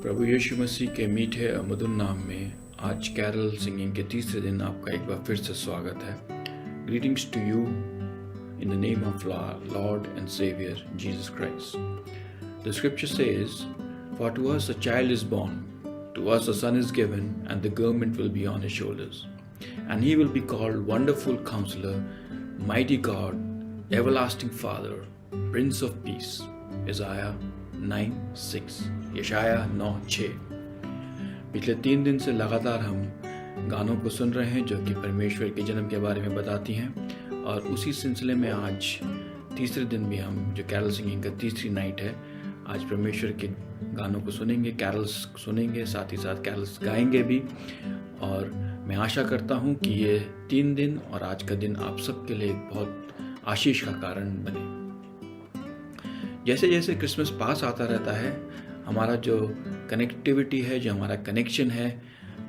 प्रभु यीशु मसीह के मीठे और मधुर नाम में आज कैरल सिंगिंग के तीसरे दिन आपका एक बार फिर से स्वागत है। Greetings to you in the name of Lord and Saviour Jesus Christ. The scripture says, for to us a child is born, to us a son is given, and the government will be on his shoulders, and he will be called Wonderful Counselor, Mighty God, Everlasting Father, Prince of Peace. Isaiah 9:6, यशाया 9:6। पिछले 3 दिन से लगातार हम गानों को सुन रहे हैं जो कि परमेश्वर के जन्म के बारे में बताती हैं, और उसी सिलसिले में आज तीसरे दिन भी हम जो कैरल सिंगिंग का तीसरी नाइट है, आज परमेश्वर के गानों को सुनेंगे, कैरल्स सुनेंगे, साथ ही साथ कैरल्स गाएंगे भी। और मैं आशा करता हूँ कि ये 3 दिन और आज का दिन आप सबके लिए एक बहुत आशीष का कारण बने। जैसे जैसे क्रिसमस पास आता रहता है, हमारा जो कनेक्टिविटी है, जो हमारा कनेक्शन है,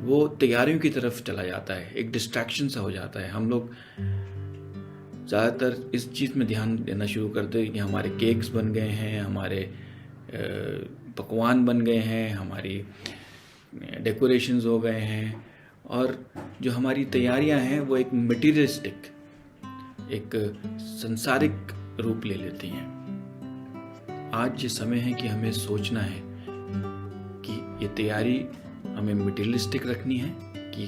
वो तैयारियों की तरफ चला जाता है, एक डिस्ट्रैक्शन सा हो जाता है। हम लोग ज़्यादातर इस चीज़ में ध्यान देना शुरू करते हैं कि हमारे केक्स बन गए हैं, हमारे पकवान बन गए हैं, हमारी डेकोरेशंस हो गए हैं, और जो हमारी तैयारियां हैं वो एक मटीरियलिस्टिक, एक संसारिक रूप ले लेती हैं। आज ये समय है कि हमें सोचना है कि ये तैयारी हमें मटीरियलिस्टिक रखनी है कि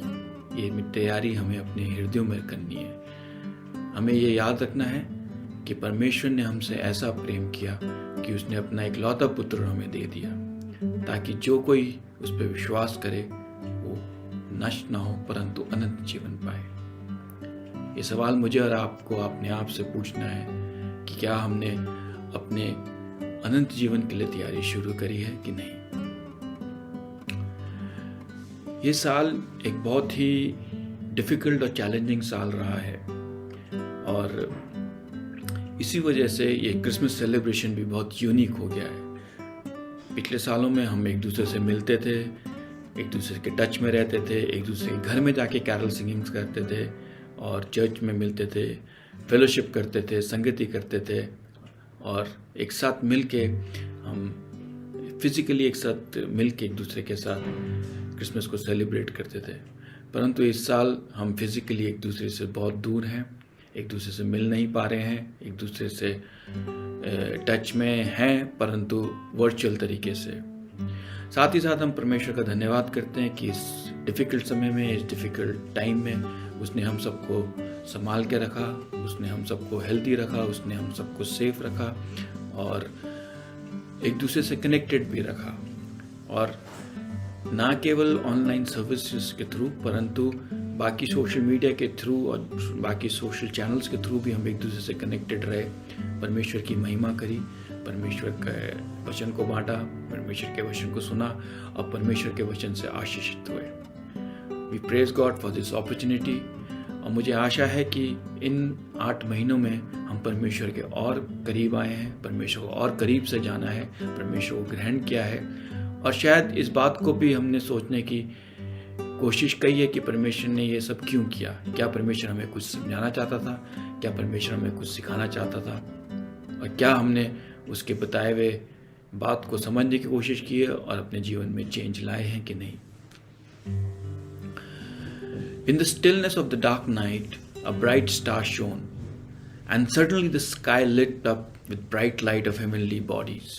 ये तैयारी हमें अपने हृदयों में करनी है। हमें ये याद रखना है कि परमेश्वर ने हमसे ऐसा प्रेम किया कि उसने अपना इकलौता पुत्र हमें दे दिया, ताकि जो कोई उस पर विश्वास करे वो नष्ट ना हो परंतु अनंत जीवन पाए। ये सवाल मुझे और आपको अपने आप से पूछना है कि क्या हमने अपने अनंत जीवन के लिए तैयारी शुरू करी है कि नहीं। ये साल एक बहुत ही डिफिकल्ट और चैलेंजिंग साल रहा है, और इसी वजह से ये क्रिसमस सेलिब्रेशन भी बहुत यूनिक हो गया है। पिछले सालों में हम एक दूसरे से मिलते थे, एक दूसरे के टच में रहते थे, एक दूसरे के घर में जाके कैरल सिंगिंग्स करते थे, और चर्च में मिलते थे, फेलोशिप करते थे, संगति करते थे, और एक साथ मिल के हम फिजिकली एक साथ मिल के एक दूसरे के साथ क्रिसमस को सेलिब्रेट करते थे। परंतु इस साल हम फिजिकली एक दूसरे से बहुत दूर हैं, एक दूसरे से मिल नहीं पा रहे हैं, एक दूसरे से टच में हैं परंतु वर्चुअल तरीके से। साथ ही साथ हम परमेश्वर का धन्यवाद करते हैं कि इस डिफ़िकल्ट समय में, इस डिफ़िकल्ट टाइम में उसने हम सबको संभाल के रखा, उसने हम सबको हेल्दी रखा, उसने हम सबको सेफ रखा, और एक दूसरे से कनेक्टेड भी रखा। और ना केवल ऑनलाइन सर्विसेज के थ्रू परंतु बाकी सोशल मीडिया के थ्रू और बाकी सोशल चैनल्स के थ्रू भी हम एक दूसरे से कनेक्टेड रहे, परमेश्वर की महिमा करी, परमेश्वर के वचन को बांटा, परमेश्वर के वचन को सुना, और परमेश्वर के वचन से आशीषित हुए। We praise God for this opportunity. और मुझे आशा है कि इन 8 महीनों में हम परमेश्वर के और करीब आए हैं, परमेश्वर को और करीब से जाना है, परमेश्वर को ग्रहण किया है, और शायद इस बात को भी हमने सोचने की कोशिश की है कि परमेश्वर ने ये सब क्यों किया। क्या परमेश्वर हमें कुछ समझाना चाहता था? क्या परमेश्वर हमें कुछ सिखाना चाहता था? और क्या हमने उसके बताए हुए बात को समझने की कोशिश की है और अपने जीवन में चेंज लाए हैं कि नहीं। In the stillness of the dark night, a bright star shone, and suddenly the sky lit up with bright light of heavenly bodies,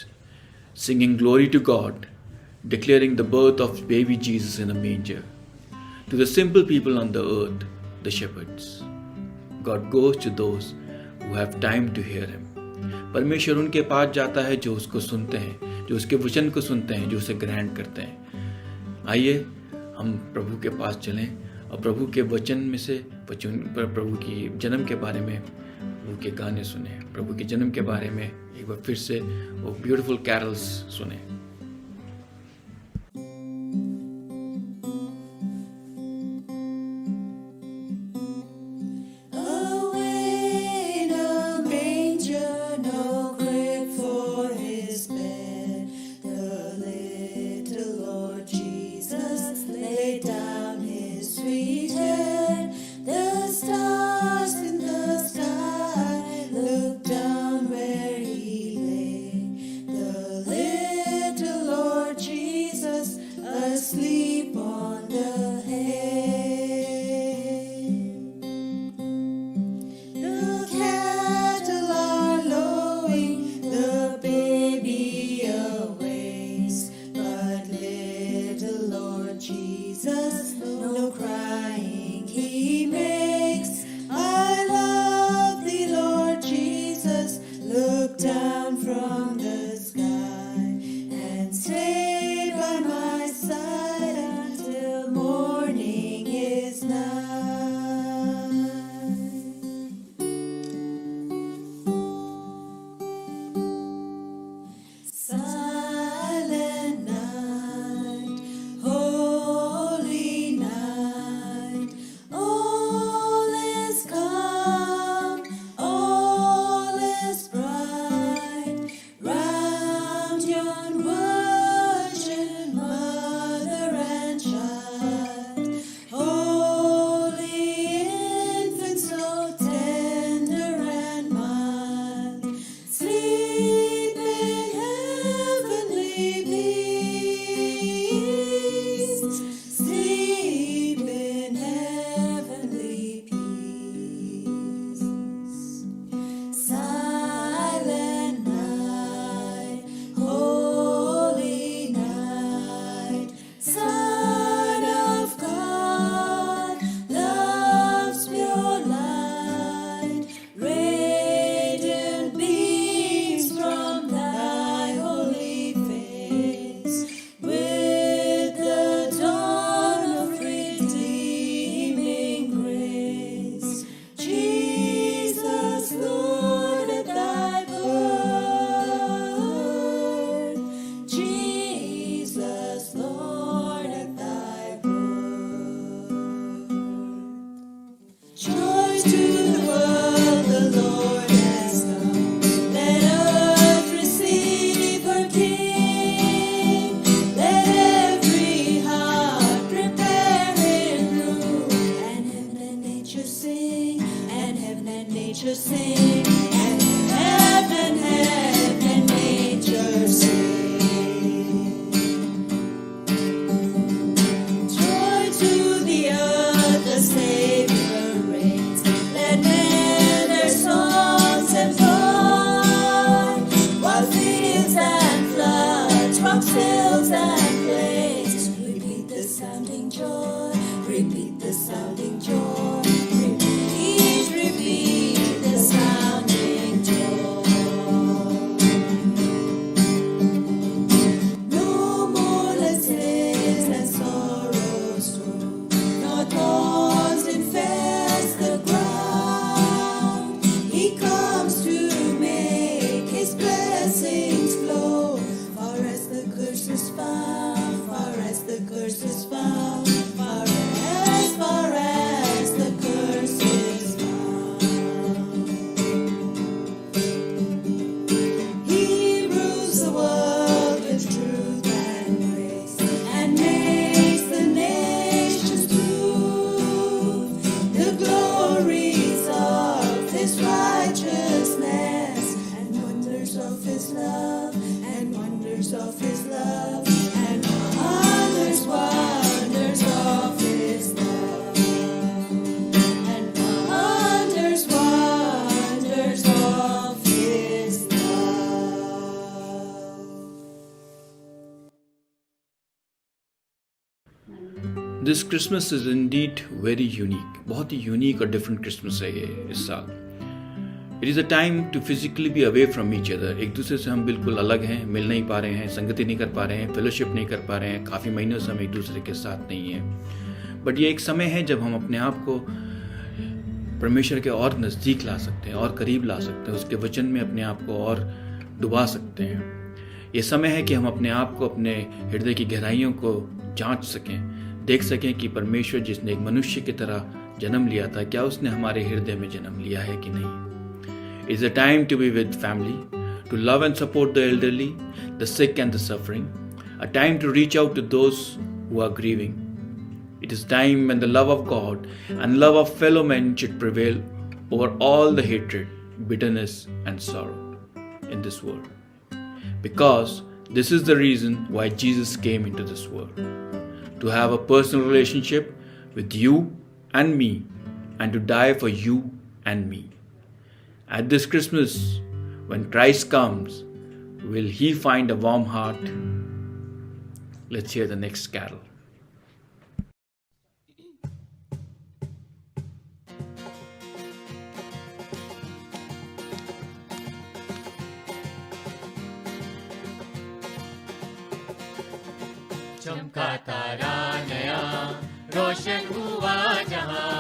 singing glory to God, declaring the birth of baby Jesus in a manger. To the simple people on the earth, the shepherds. God goes to those who have time to hear Him. परमेश्वर उनके पास जाता है जो उसको सुनते हैं, जो उसके वचन को सुनते हैं, जो उसे ग्रहण करते हैं। आइए हम प्रभु के पास चलें और प्रभु के वचन में से प्रभु की जन्म के बारे में प्रभु के गाने सुने, प्रभु के जन्म के बारे में एक बार फिर से वो ब्यूटीफुल कैरल्स सुने। Look down where he lay, the look down from the sky and stay by my side until morning is nigh. Silent night, holy night, all is calm, all is bright, round yon virgin mother and child, holy infant so tender and mild, sleep in heavenly peace, sleep in heavenly peace. Silent night, holy night, Son of God, love's pure light, radiant beams from thy holy face, with the dawn of redeeming grace. Jesus, Lord, at thy birth, Jesus, Lord, at thy birth. Joy to the world, the Lord has come. Let earth receive her King. Let every heart prepare in room. And heaven and nature sing, and heaven and nature sing, and heaven and nature sing. Joy to the earth, the Savior reigns. Let men their songs employ, while fields and floods, rocks, hills and plains, repeat the sounding joy, repeat the sounding joy, repeat the sounding joy. No more let sins and sorrows roam, nor thorns infest the ground. He comes to make his blessings flow, far as the curse is found, far as the curse is found, far as the curse is found. He rules the world with truth and grace, and makes the nations prove the glories of his righteousness, and wonders of his love, and wonders of his love, and wonders of his love, and wonders of his love. This Christmas is indeed very unique, बहुत ही unique और different Christmas है ये इस साल. It is a time to physically be away from each other. एक दूसरे से हम बिल्कुल अलग हैं, मिल नहीं पा रहे हैं, संगति नहीं कर पा रहे हैं, फेलोशिप नहीं कर पा रहे हैं, काफ़ी महीनों से हम एक दूसरे के साथ नहीं हैं. बट ये एक समय है जब हम अपने आप को परमेश्वर के और नज़दीक ला सकते हैं, और करीब ला सकते हैं, उसके वचन में अपने आप को और डुबा सकते हैं. ये समय है कि हम अपने आप को, अपने हृदय की गहराइयों को जांच सकें, देख सकें कि परमेश्वर जिसने एक मनुष्य की तरह जन्म लिया था, क्या उसने हमारे हृदय में जन्म लिया है कि नहीं. It's a time to be with family, to love and support the elderly, the sick and the suffering, a time to reach out to those who are grieving. It is time when the love of God and love of fellow men should prevail over all the hatred, bitterness and sorrow in this world. Because this is the reason why Jesus came into this world, to have a personal relationship with you and me, and to die for you and me. At this Christmas, when Christ comes, will he find a warm heart? Let's hear the next carol. चमका तारा नया रोशन हुआ जहां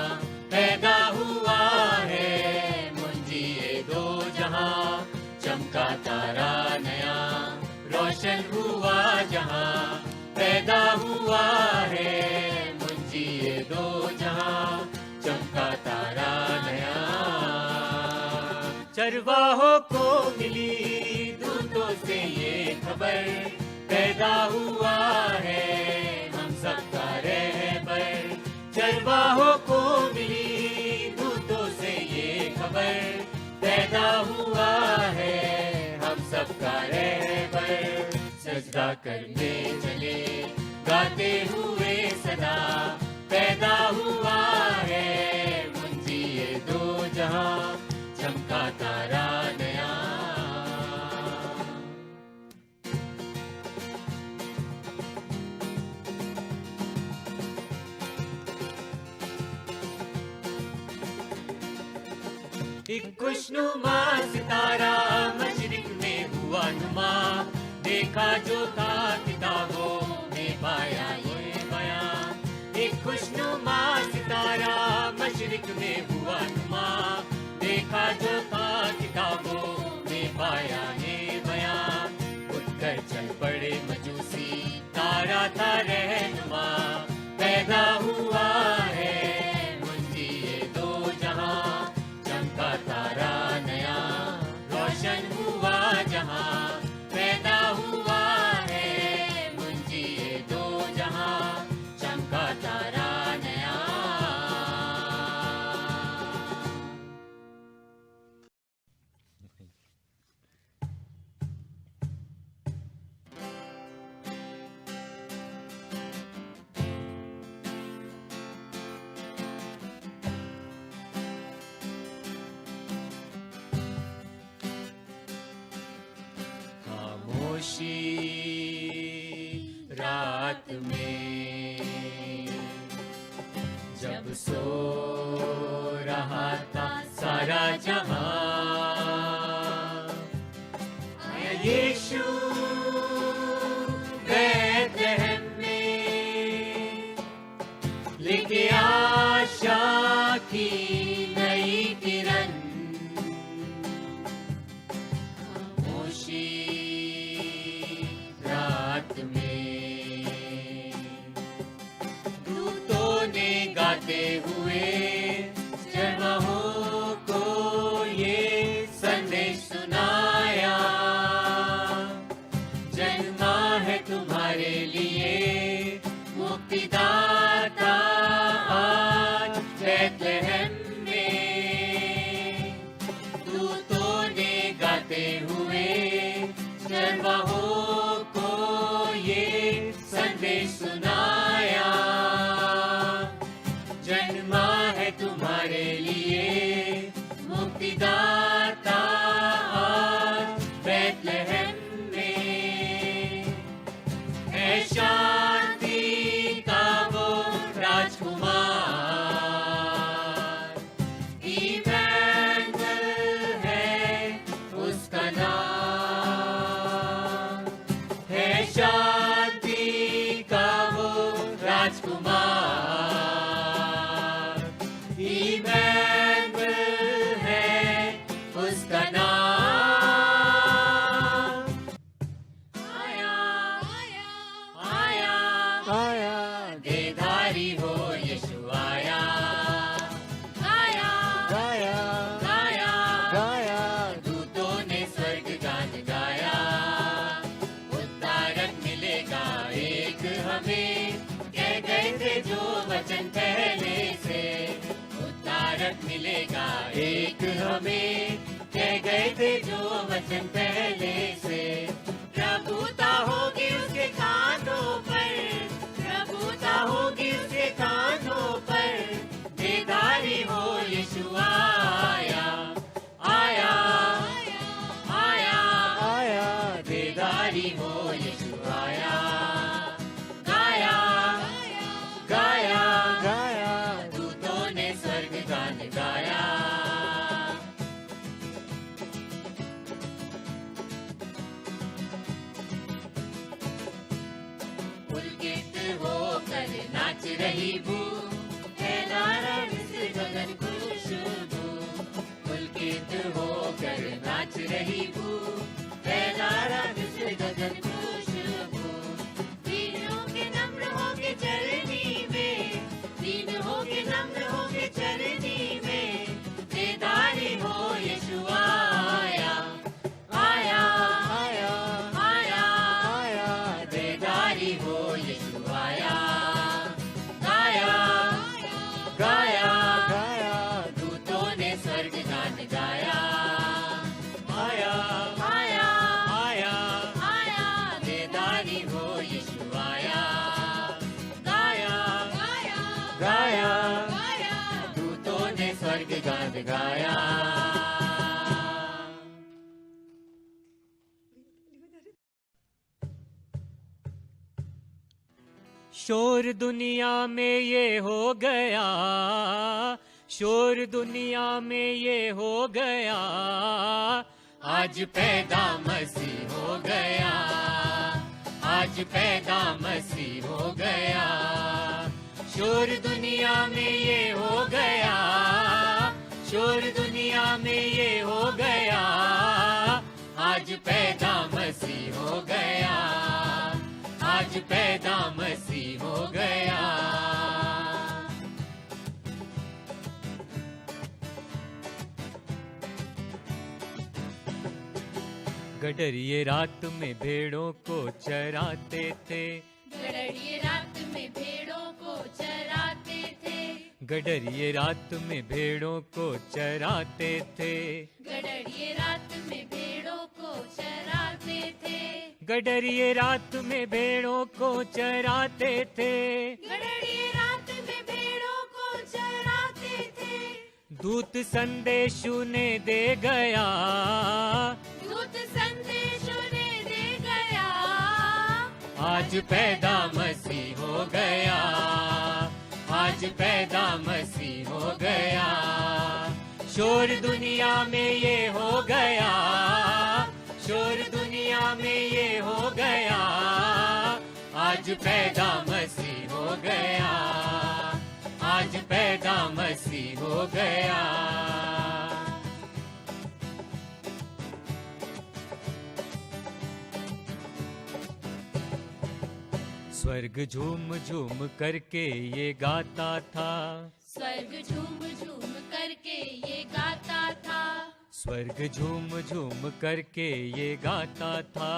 पैदा हुआ है मुंजी ये दो जहां चमका तारा नया रोशन हुआ जहां पैदा हुआ है मुंजी ये दो जहां चमका तारा नया चरवाहों को मिली दूतों से ये खबर पैदा हुआ है हम सबका रहबर चरवाहों को मिली दूतों से ये खबर पैदा हुआ है हम सबका रहबर सजदा करने चले गाते हुए सदा पैदा हुआ है मुंजी ये दो जहां चमका तारा नया एक खुशनुमा सितारा मशरिक में हुआ नुमा देखा जो था किताबों में पाया ये बयां एक खुशनुमा सितारा मशरिक में हुआ नुमा देखा जो था किताबों में पाया ये बयां उठकर चल पड़े मजूसी तारा था रहनुमा पैदा हुआ है मुंजी ये दो जहां चमका तारा नया रोशन हुआ जहां पैदा हुआ है मुंजी ये दो जहां चमका तारा नया खामोशी रात में जब सो रहा था सारा जहां आया यीशु बैतलहम में लेके आशा की नई किरण खामोशी रात में दूतों ने गाते हुए चरवाहों को ये संदेश सुनाया जन्मा है तुम्हारे लिए मुक्तिदाता आज बैतलहम में दूतों ने गाते हुए चरवाहों को ये संदेश सुनाया जन्मा है तुम्हारे लिए मुक्तिदाता आज बैतलहम में है शांति का वो राजकुमार इमैनुएल है उसका नाम है शांति का वो राजकुमार इमैनुएल है उसका नाम आया आया आया देधारी हो यीशु आया गाया गाया गाया गाया दूतों ने स्वर्ग गान गाया उद्धारक मिलेगा एक हमें कह गए थे जो वचन पहले से उद्धारक मिलेगा एक हमें कह गए थे जो वचन पहले से प्रभुता होगी उसके कानों पर प्रभुता होगी उसके कानों पर देदारी हो यीशु आया आया आया आया देदारी हो यीशु आया गाया गाया गाया दूतों ने स्वर्ग गान गाया उनके धन्यवाद गाया। शोर दुनिया में ये हो गया, शोर दुनिया में ये हो गया, आज पैदा मसीह हो गया, आज पैदा मसीह हो गया। शोर दुनिया में ये हो गया, शोर दुनिया में ये हो गया, आज पैदा मसीह हो गया, आज पैदा मसीह हो गया। गडरिये रात में भेड़ों को चराते थे, गडरिये रात में भेड़ों को चराते थे, गडरिये रात में भेड़ों को चराते थे, गडरिये रात में भेड़ों को चराते थे, गडरिये रात में भेड़ों को चराते थे, गडरिये रात में भेड़ों को चराते थे। दूत संदेश उन्हें दे गया, दूत संदेश उन्हें दे गया, आज पैदा मसीह हो गया, आज पैदा मसीह हो गया। शोर दुनिया में ये हो गया, शोर दुनिया में ये हो गया, आज पैदा मसीह हो गया, आज पैदा मसीह हो गया। स्वर्ग झूम झूम करके ये गाता था, स्वर्ग झूम झूम करके ये गाता था, स्वर्ग झूम झूम करके ये गाता था,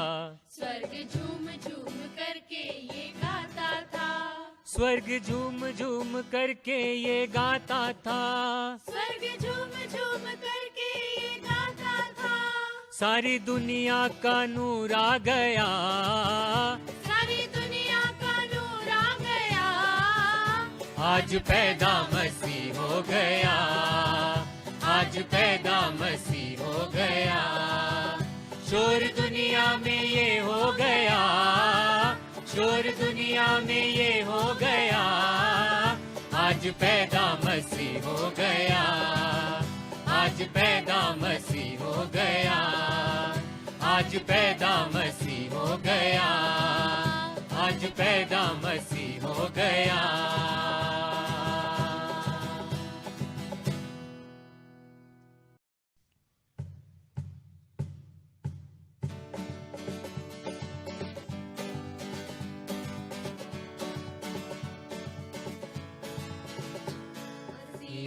स्वर्ग झूम झूम करके ये गाता था, स्वर्ग झूम झूम करके ये गाता था। स्वर्ग झूम झूम करके ये गाता था। सारी दुनिया का नूर आ गया, सारी दुनिया का नूर आ गया, आज पैदा मसीह हो गया, आज पैदा मसीह हो गया। शोर दुनिया में ये हो गया, शोर दुनिया में ये हो गया, आज पैदा मसीह हो गया, आज पैदा मसीह हो गया, आज पैदा मसीह हो गया, आज पैदा मसीह हो गया।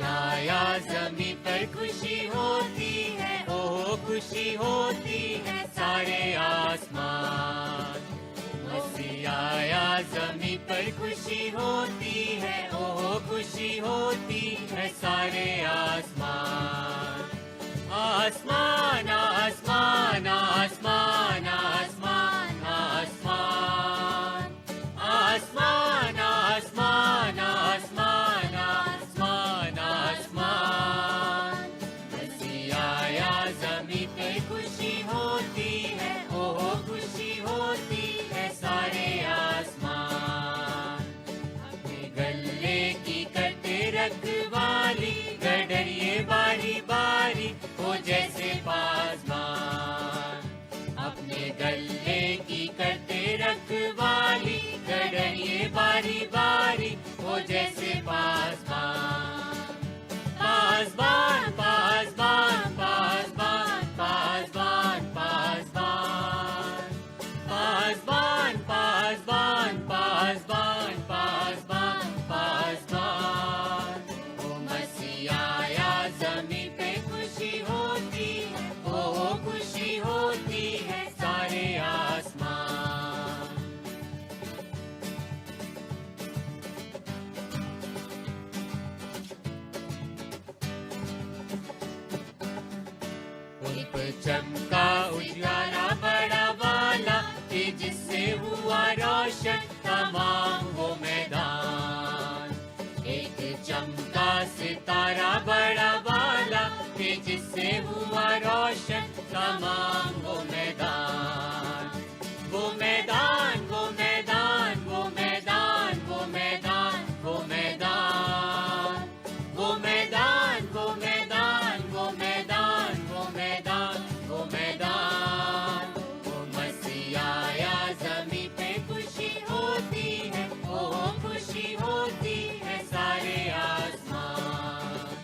आया ज़मीं पर खुशी होती है, ओह खुशी होती है सारे आसमान। मसीह आया ज़मीं पर खुशी होती है, ओह खुशी होती है सारे आसमान। आसमान आसमान आसमान आसमान आसमान आसमान आसमान आसमान आसमान आसमान। मसीह आया ज़मीं पे खुशी होती है, ओह खुशी होती है सारे आसमान। अपने गले की करते रखवाली, गडरिये बारी बारी हो जैसे पासबान। अपने गले की करते रखवाली, गडरिये बारी बारी हो जैसे पासबान। पासबान पासबान पासबान पासबान पासबान पासबान पासबान पासबान पासबान पासबान। ओ मसीह आया ज़मीं पे खुशी होती है, ओ खुशी होती है सारे आसमान। उन पर चमका उजाला बड़ा वाला, कि जिससे हुआ रोशन तमाम वो मैदान। एक चमका सितारा बड़ा वाला, कि जिससे हुआ रोशन तमाम वो मैदान, वो मैदान, वो मैदान, वो मैदान, वो मैदान, वो मैदान, वो मैदान, वो मैदान, वो मैदान, वो मैदान, वो मैदान। वो मसीह आया ज़मीं पे खुशी होती है, ओ खुशी होती है सारे आसमान।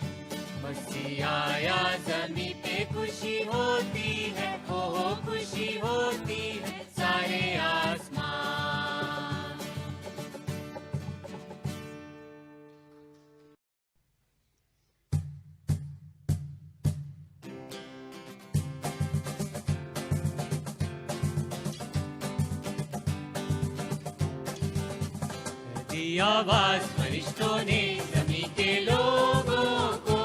मसीह आया ज़मीं पे खुशी होती है, ओ खुशी होती है सारे आसमान। दी आवाज फरिश्तों ने ज़मीं के लोगों को,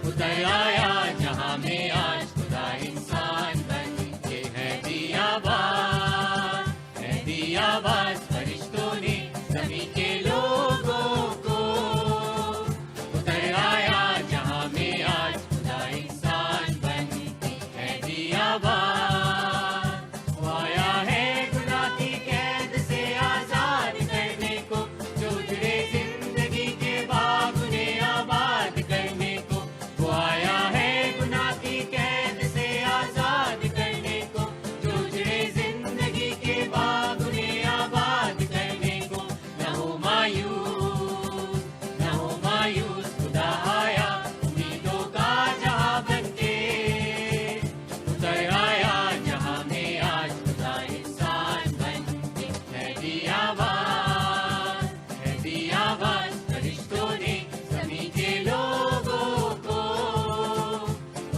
उतर आया जहां में आज खुदा इंसान बन के। है दी आवाज फरिश्तों ने ज़मीं के लोगों को, उतर आया जहां में आज खुदा इंसान बन के। है दी आवाज, वो आया है गुनाह की कैद से आजाद करने को, जो उजड़े जिंदगी के बाग उन्हें आबाद करने को। वो आया है गुनाह की कैद से आजाद करने को, जो उजड़े जिंदगी के बाग उन्हें आबाद करने को। न हो मायूस खुदा आया उम्मीदों का जहां बन के, उतर आया जहां में आज खुदा इंसान बन के। है दी आवाज फरिश्तों ने ज़मीं के लोगों को,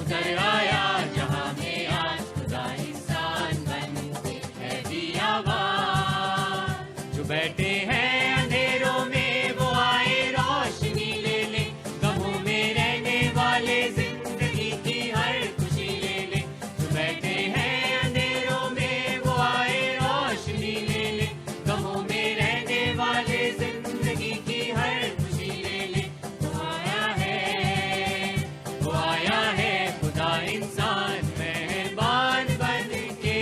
उतर आया जहां में आज खुदा इंसान बन के। है दी आवाज, जो बैठे हैं अंधेरों में वो आए रोशनी ले ले, गमों में रहने वाले जिंदगी की हर खुशी ले ले। जो बैठे हैं अंधेरों में वो आए रोशनी ले ले, गमों में रहने वाले जिंदगी की हर खुशी ले ले। वो आया है खुदा इंसान मेहरबान बन के,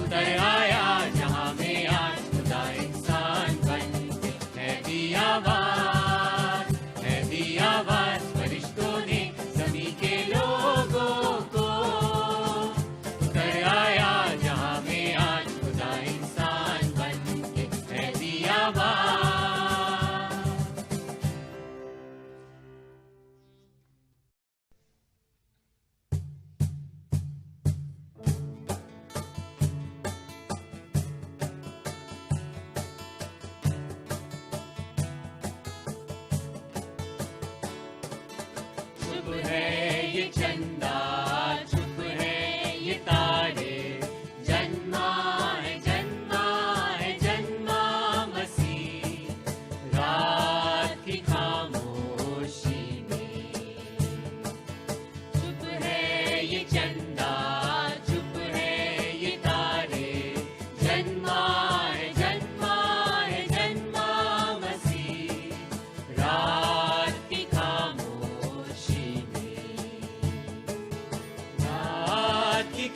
उतर आया जहां में आज खुदा इंसान बन के। है दी आवाज फरिश्तों ने ज़मीं के लोगों को, उतर आया जहां में आज खुदा इंसान बन के। है दी आवाज। चुप है ये चंदा, चुप है ये तारे, जन्मा है मसीह रात की खामोशी में। चुप है ये चंदा, चुप है ये तारे, जन्मा है मसीह रात की खामोशी में। रात की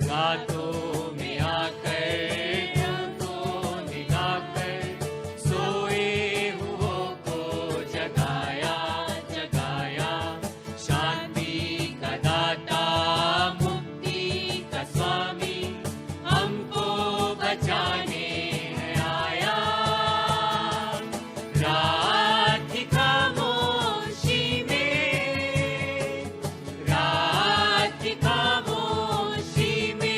रातों में आकर तुमको निगाकर सोए हुओं को जगाया जगाया। शांति का दाता मुक्ति का स्वामी हमको बचाने है आया। रात की खामोशी में, रात की खामोशी में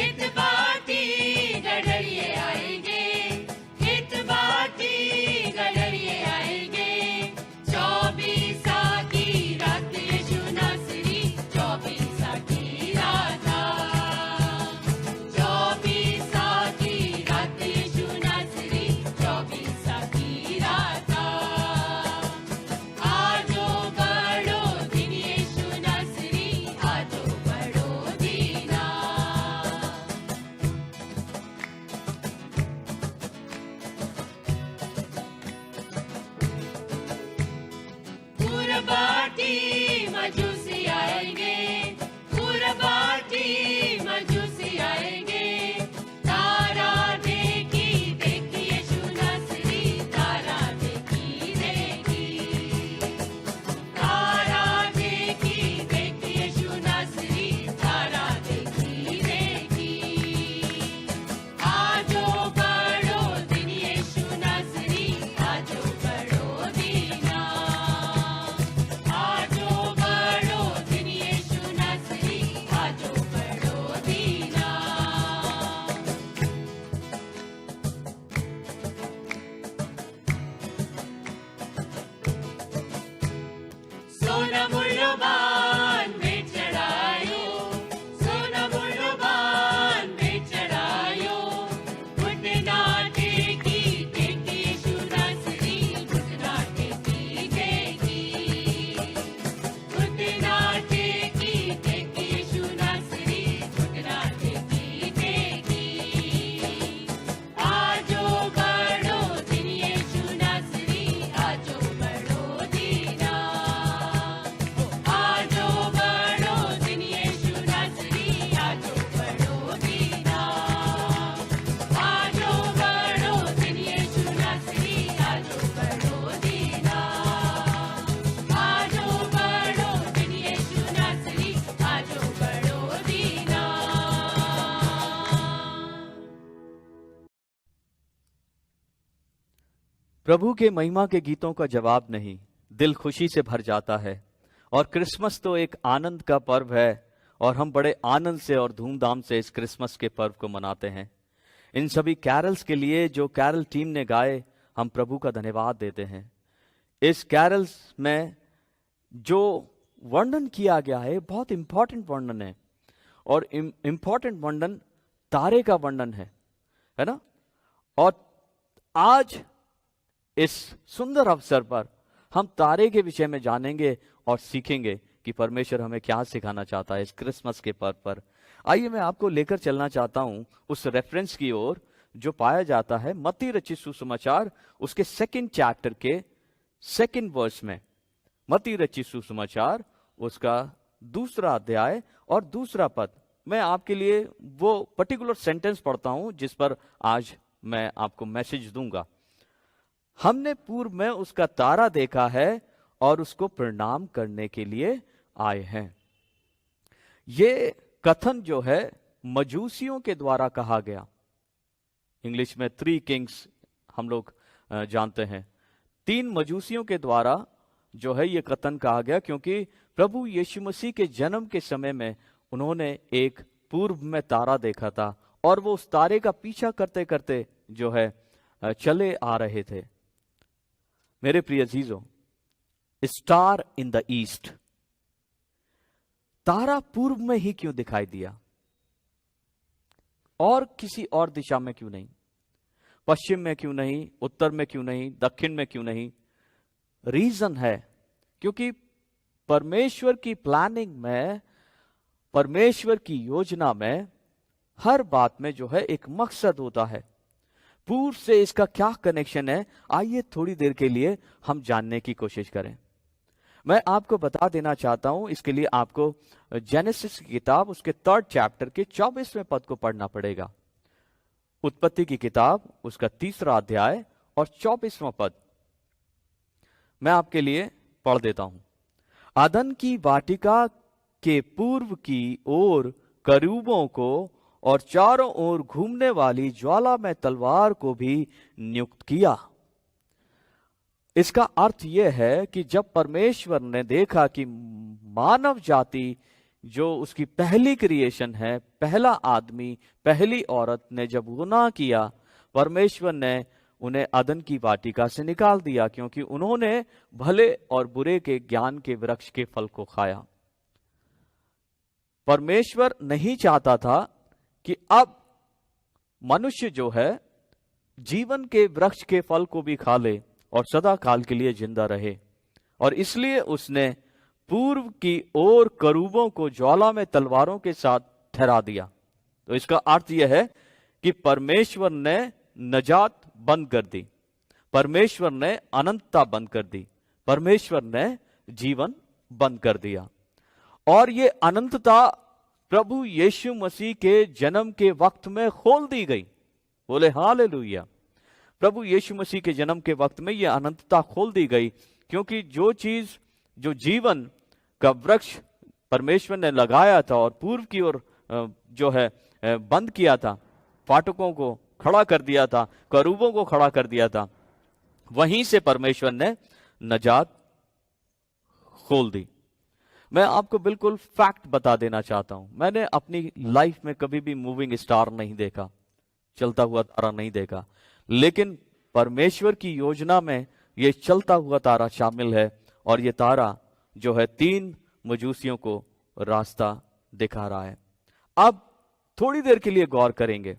हित बाटी गडरिए आएंगे, हित बाटी गडरिए आएंगे। 24 की रात यीशु नासरी 24 की रात, 24 की रात यीशु नासरी 24 की रात। आजो बड़ो दिन यीशु नासरी, आजो बड़ो दीना। पूरबाटी मजूसी आएंगे, पूरबाटी मजूसी आएंगे। तारा देखी देखी यीशु नासरी, तारा देखी देखी, तारा देखी देखी यीशु नासरी, तारा देखी देखी। आजो बड़ो दिन यीशु नासरी, आजो बड़ो दीना। आजो बड़ो दिन यीशु नासरी, आजो बड़ो दीना। सोना मूल्यवान में चढ़ायो, सोना मूल्यवान में चढ़ायो। घुटना टेकी टेकी यीशु नासरी, घुटना टेकी टेकी, घुटना टेकी टेकी यीशु नासरी, घुटना टेकी टेकी। आजो बड़ो दिन यीशु नासरी, आजो बड़ो दीना। आजो बड़ो दिन यीशु नासरी, आजो बड़ो दीना। आजो बड़ो दिन यीशु नासरी, आजो बड़ो दीना। आजो बड़ो दिन यीशु नासरी, आजो बड़ो दीना। प्रभु के महिमा के गीतों का जवाब नहीं, दिल खुशी से भर जाता है। और क्रिसमस तो एक आनंद का पर्व है और हम बड़े आनंद से और धूमधाम से इस क्रिसमस के पर्व को मनाते हैं। इन सभी कैरल्स के लिए जो कैरल टीम ने गाए, हम प्रभु का धन्यवाद देते हैं। इस कैरल्स में जो वर्णन किया गया है बहुत इंपॉर्टेंट वर्णन है, और इंपॉर्टेंट वर्णन तारे का वर्णन है ना। और आज इस सुंदर अवसर पर हम तारे के विषय में जानेंगे और सीखेंगे कि परमेश्वर हमें क्या सिखाना चाहता है इस क्रिसमस के पर्व पर। आइए मैं आपको लेकर चलना चाहता हूं उस रेफरेंस की ओर जो पाया जाता है मत्ती रचित सुसमाचार उसके 2nd चैप्टर के 2nd वर्स में। मत्ती रचित सुसमाचार उसका 2रा अध्याय और 2रा पद। मैं आपके लिए वो पर्टिकुलर सेंटेंस पढ़ता हूं जिस पर आज मैं आपको मैसेज दूंगा। हमने पूर्व में उसका तारा देखा है और उसको प्रणाम करने के लिए आए हैं। ये कथन जो है मजूसियों के द्वारा कहा गया। इंग्लिश में 3 किंग्स हम लोग जानते हैं। 3 मजूसियों के द्वारा जो है ये कथन कहा गया, क्योंकि प्रभु यीशु मसीह के जन्म के समय में उन्होंने एक पूर्व में तारा देखा था और वो उस तारे का पीछा करते करते जो है चले आ रहे थे। मेरे प्रिय अजीजों, स्टार इन द ईस्ट, तारा पूर्व में ही क्यों दिखाई दिया और किसी और दिशा में क्यों नहीं? पश्चिम में क्यों नहीं, उत्तर में क्यों नहीं, दक्षिण में क्यों नहीं? रीजन है क्योंकि परमेश्वर की प्लानिंग में, परमेश्वर की योजना में हर बात में जो है एक मकसद होता है। पूर्व से इसका क्या कनेक्शन है, आइए थोड़ी देर के लिए हम जानने की कोशिश करें। मैं आपको बता देना चाहता हूं, इसके लिए आपको जेनेसिस की किताब उसके 3rd चैप्टर के 24वें पद को पढ़ना पड़ेगा। उत्पत्ति की किताब उसका 3रा अध्याय और 24वां पद मैं आपके लिए पढ़ देता हूं। आदन की वाटिका के पूर्व की ओर करूबों को और चारों ओर घूमने वाली ज्वाला में तलवार को भी नियुक्त किया। इसका अर्थ यह है कि जब परमेश्वर ने देखा कि मानव जाति जो उसकी पहली क्रिएशन है, पहला आदमी, पहली औरत ने जब गुनाह किया, परमेश्वर ने उन्हें अदन की वाटिका से निकाल दिया, क्योंकि उन्होंने भले और बुरे के ज्ञान के वृक्ष के फल को खाया। परमेश्वर नहीं चाहता था कि अब मनुष्य जो है जीवन के वृक्ष के फल को भी खा ले और सदा काल के लिए जिंदा रहे, और इसलिए उसने पूर्व की ओर करूबों को ज्वाला में तलवारों के साथ ठहरा दिया। तो इसका अर्थ यह है कि परमेश्वर ने नजात बंद कर दी, परमेश्वर ने अनंतता बंद कर दी, परमेश्वर ने जीवन बंद कर दिया। और ये अनंतता प्रभु यीशु मसीह के जन्म के वक्त में खोल दी गई। बोले हालेलुया। प्रभु यीशु मसीह के जन्म के वक्त में यह अनंतता खोल दी गई, क्योंकि जो चीज, जो जीवन का वृक्ष परमेश्वर ने लगाया था और पूर्व की ओर जो है बंद किया था, फाटकों को खड़ा कर दिया था, करूबों को खड़ा कर दिया था, वहीं से परमेश्वर ने नजात खोल दी। मैं आपको बिल्कुल फैक्ट बता देना चाहता हूं, मैंने अपनी लाइफ में कभी भी मूविंग स्टार नहीं देखा, चलता हुआ तारा नहीं देखा, लेकिन परमेश्वर की योजना में यह चलता हुआ तारा शामिल है, और यह तारा जो है 3 मजूसियों को रास्ता दिखा रहा है। अब थोड़ी देर के लिए गौर करेंगे,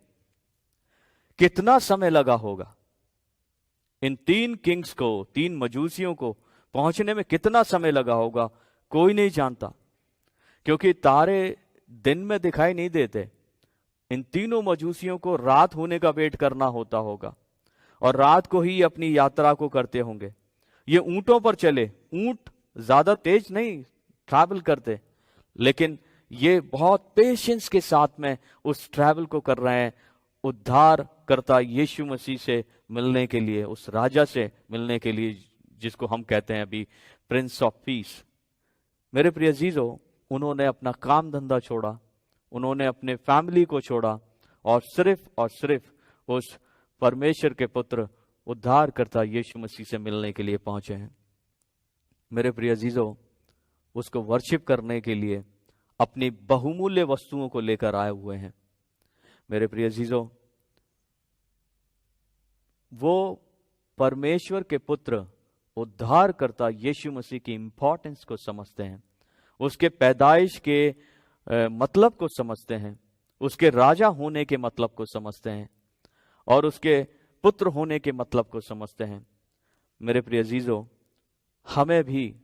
कितना समय लगा होगा इन 3 किंग्स को, 3 मजूसियों को पहुंचने में कितना समय लगा होगा, कोई नहीं जानता, क्योंकि तारे दिन में दिखाई नहीं देते। इन तीनों मजूसियों को रात होने का वेट करना होता होगा, और रात को ही अपनी यात्रा को करते होंगे। ये ऊंटों पर चले, ऊंट ज्यादा तेज नहीं ट्रैवल करते, लेकिन ये बहुत पेशेंस के साथ में उस ट्रैवल को कर रहे हैं, उद्धार करता यीशु मसीह से मिलने के लिए, उस राजा से मिलने के लिए जिसको हम कहते हैं अभी प्रिंस ऑफ पीस। मेरे प्रिय अजीजों, उन्होंने अपना काम धंधा छोड़ा, उन्होंने अपने फैमिली को छोड़ा, और सिर्फ उस परमेश्वर के पुत्र उद्धार करता यीशु मसीह से मिलने के लिए पहुंचे हैं। मेरे प्रिय अजीजों, उसको वर्शिप करने के लिए अपनी बहुमूल्य वस्तुओं को लेकर आए हुए हैं। मेरे प्रिय अजीजों, वो परमेश्वर के पुत्र उद्धार करता यीशु मसीह की इंपॉर्टेंस को समझते हैं, उसके पैदाइश के मतलब को समझते हैं, उसके राजा होने के मतलब को समझते हैं, और उसके पुत्र होने के मतलब को समझते हैं। मेरे प्रिय अजीजों, हमें भी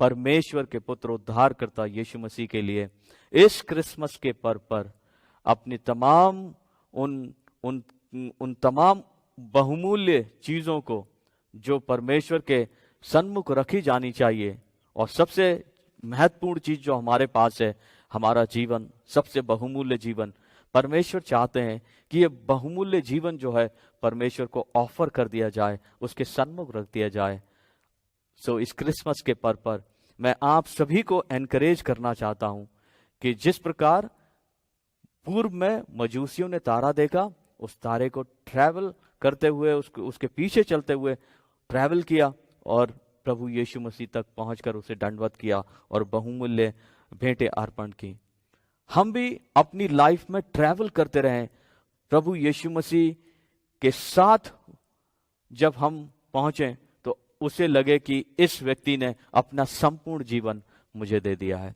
परमेश्वर के पुत्र उद्धार करता यीशु मसीह के लिए इस क्रिसमस के पर्व पर अपनी तमाम उन तमाम बहुमूल्य चीजों को जो परमेश्वर के सन्मुख रखी जानी चाहिए, और सबसे महत्वपूर्ण चीज जो हमारे पास है, हमारा जीवन, सबसे बहुमूल्य जीवन, परमेश्वर चाहते हैं कि ये बहुमूल्य जीवन जो है परमेश्वर को ऑफर कर दिया जाए, उसके सन्मुख रख दिया जाए। सो इस क्रिसमस के पर्व पर मैं आप सभी को एनकरेज करना चाहता हूं कि जिस प्रकार पूर्व में मजूसियों ने तारा देखा, उस तारे को ट्रैवल करते हुए, उसके पीछे चलते हुए ट्रैवल किया, और प्रभु यीशु मसीह तक पहुंचकर उसे दंडवत किया और बहुमूल्य भेंटें अर्पण की। हम भी अपनी लाइफ में ट्रैवल करते रहें प्रभु यीशु मसीह के साथ। जब हम पहुंचे तो उसे लगे कि इस व्यक्ति ने अपना संपूर्ण जीवन मुझे दे दिया है।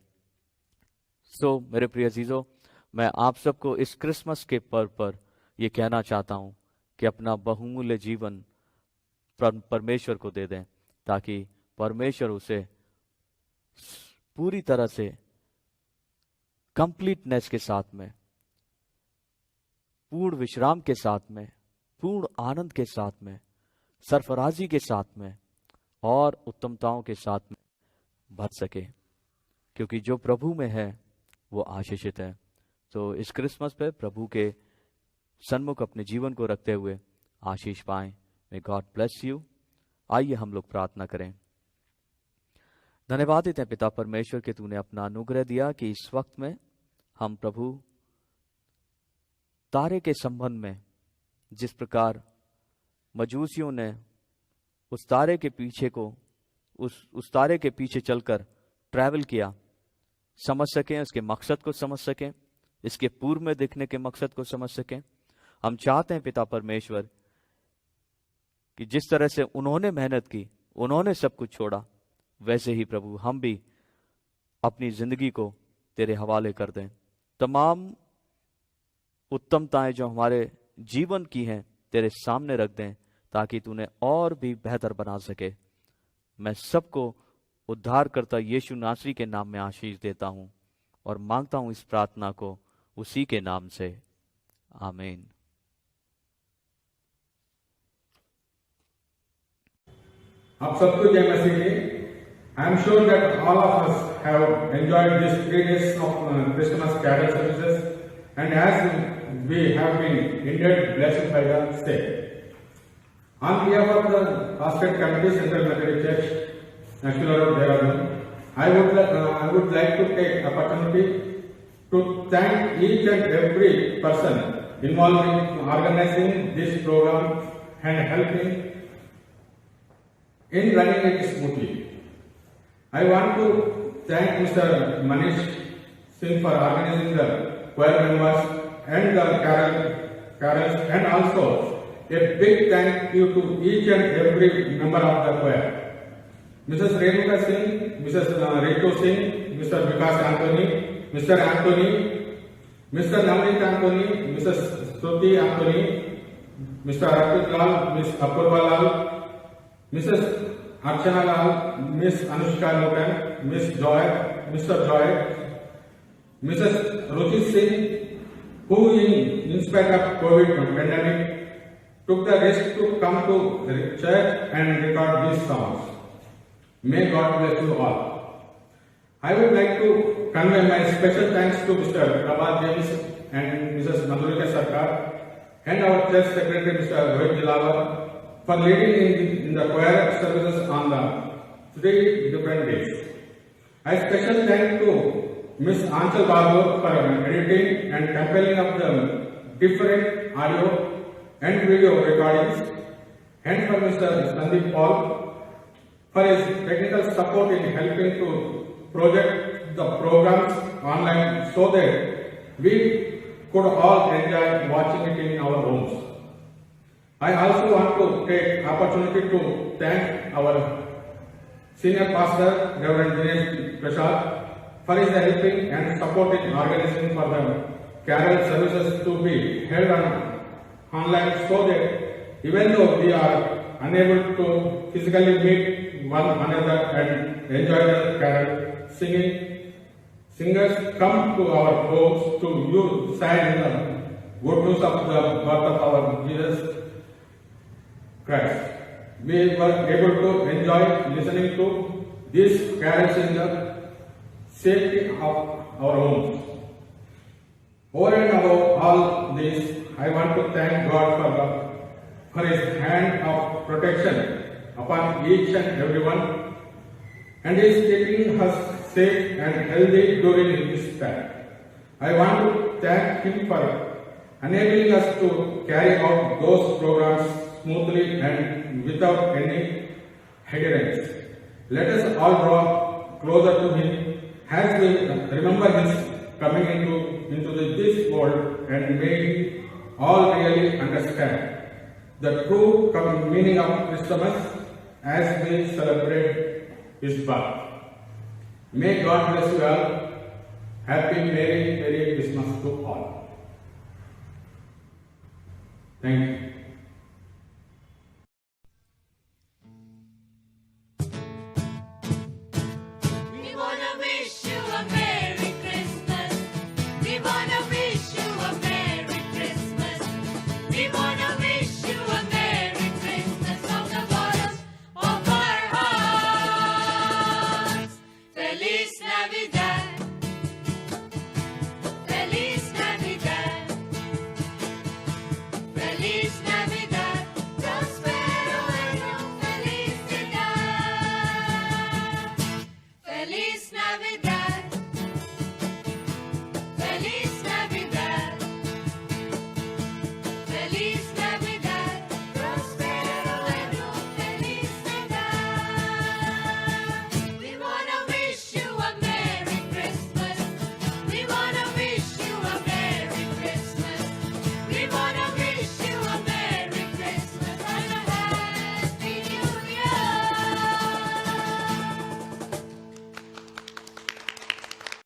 सो मेरे प्रिय अजीजों, मैं आप सबको इस क्रिसमस के पर्व पर यह कहना चाहता हूं कि अपना बहुमूल्य जीवन परमेश्वर को दे दें, ताकि परमेश्वर उसे पूरी तरह से कंप्लीटनेस के साथ में, पूर्ण विश्राम के साथ में, पूर्ण आनंद के साथ में, सरफराजी के साथ में और उत्तमताओं के साथ में भर सके, क्योंकि जो प्रभु में है वो आशीषित है। तो इस क्रिसमस पे प्रभु के सन्मुख अपने जीवन को रखते हुए आशीष पाएं। May God bless you. आइए हम लोग प्रार्थना करें। धन्यवाद देते हैं पिता परमेश्वर कि तूने अपना अनुग्रह दिया कि इस वक्त में हम प्रभु तारे के संबंध में, जिस प्रकार मजूसियों ने उस तारे के पीछे चलकर ट्रैवल किया, समझ सकें, उसके मकसद को समझ सकें, इसके पूर्व में देखने के मकसद को समझ सकें। हम चाहते हैं पिता परमेश्वर कि जिस तरह से उन्होंने मेहनत की, उन्होंने सब कुछ छोड़ा, वैसे ही प्रभु हम भी अपनी जिंदगी को तेरे हवाले कर दें। तमाम उत्तमताएं जो हमारे जीवन की हैं तेरे सामने रख दें, ताकि तूने और भी बेहतर बना सके। मैं सबको उद्धारकर्ता यीशु नासरी के नाम में आशीष देता हूं और मांगता हूं इस प्रार्थना को उसी के नाम से, आमीन। आप सबको जय मसीह की। I am sure that all of us have enjoyed these 3 days of Christmas carol services, and as we have been indeed blessed by the same. On behalf of the Pastorate Committee, Central Methodist Church, National Road, Dehradun, I would like to take opportunity to thank each and every person involved in organizing this program and helping in running it smoothly. I want to thank Mr. Manish Singh for organizing the choir members and the carols, and also a big thank you to each and every member of the choir. Mrs. Renuka Singh, Mrs. Ritu Singh, Mr. Vikas Anthony, Mr. Anthony, Mr. Navneet Anthony, Mrs. Shruti Anthony, Mr. Arpit Lal, Ms. Apurva Lal, Mrs. Archana Lal, Miss Anushka Logan, Miss Joy, Mr. Joy, Mrs. Ruchi Singh, who in spite of COVID pandemic took the risk to come to the church and record these songs. May God bless you all. I would like to convey my special thanks to Mr. Prabhat James and Mrs. Madhurika Sarkar and our church secretary Mr. Rohit Dilawar for leading in the choir services on the 3 different days. I special thank to Miss Anchal Babu for editing and compiling of the different audio and video recordings, and for Mr. Sandeep Paul for his technical support in helping to project the programs online so that we could all enjoy watching it in our homes. I also want to take opportunity to thank our senior pastor, Reverend Dinesh Prasad, for his helping and support in organizing for the carol services to be held online, so that even though we are unable to physically meet one another and enjoy the carol singing, singers come to our homes to sign the good news of the birth of our Jesus Christ. We were able to enjoy listening to these carols in the safety of our homes. Over and above all this, I want to thank God for His hand of protection upon each and everyone, and He is keeping us safe and healthy during this time. I want to thank Him for enabling us to carry out those programs smoothly and without any hindrance. Let us all draw closer to Him as we remember His coming into this world, and may all really understand the true meaning of Christmas as we celebrate His birth. May God bless you all. Happy Merry Christmas to all. Thank you.